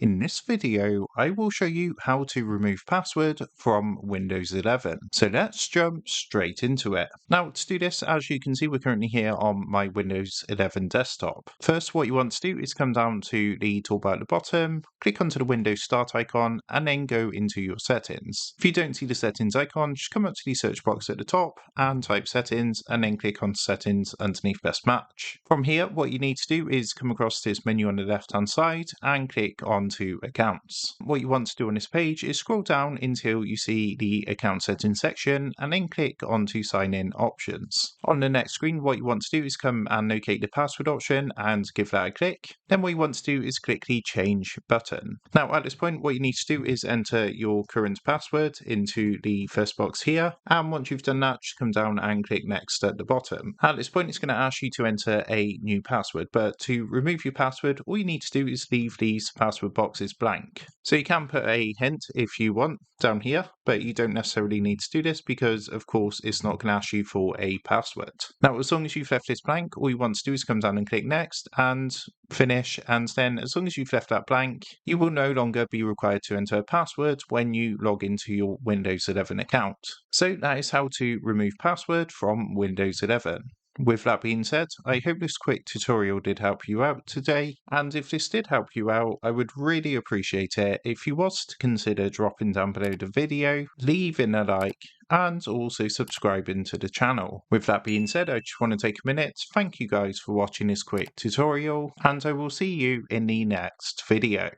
In this video, I will show you how to remove password from Windows 11. So let's jump straight into it. Now to do this, as you can see, we're currently here on my Windows 11 desktop. First, what you want to do is come down to the toolbar at the bottom, click onto the Windows Start icon, and then go into your settings. If you don't see the settings icon, just come up to the search box at the top and type settings, and then click on settings underneath best match. From here, what you need to do is come across this menu on the left hand side and click onto accounts. What you want to do on this page is scroll down until you see the account settings section and then click onto sign in options. On the next screen, what you want to do is come and locate the password option and give that a click. Then what you want to do is click the change button. Now at this point, what you need to do is enter your current password into the first box here, and once you've done that, just come down and click next at the bottom. At this point, it's going to ask you to enter a new password, but to remove your password, all you need to do is leave these password boxes blank. So you can put a hint if you want down here, but you don't necessarily need to do this because of course it's not going to ask you for a password. Now as long as you've left this blank, all you want to do is come down and click next and finish, and then as long as you've left that blank, you will no longer be required to enter a password when you log into your Windows 11 account. So that is how to remove password from Windows 11. With that being said, I hope this quick tutorial did help you out today, and if this did help you out, I would really appreciate it if you was to consider dropping down below the video, leaving a like, and also subscribing to the channel. With that being said, I just want to take a minute to thank you guys for watching this quick tutorial, and I will see you in the next video.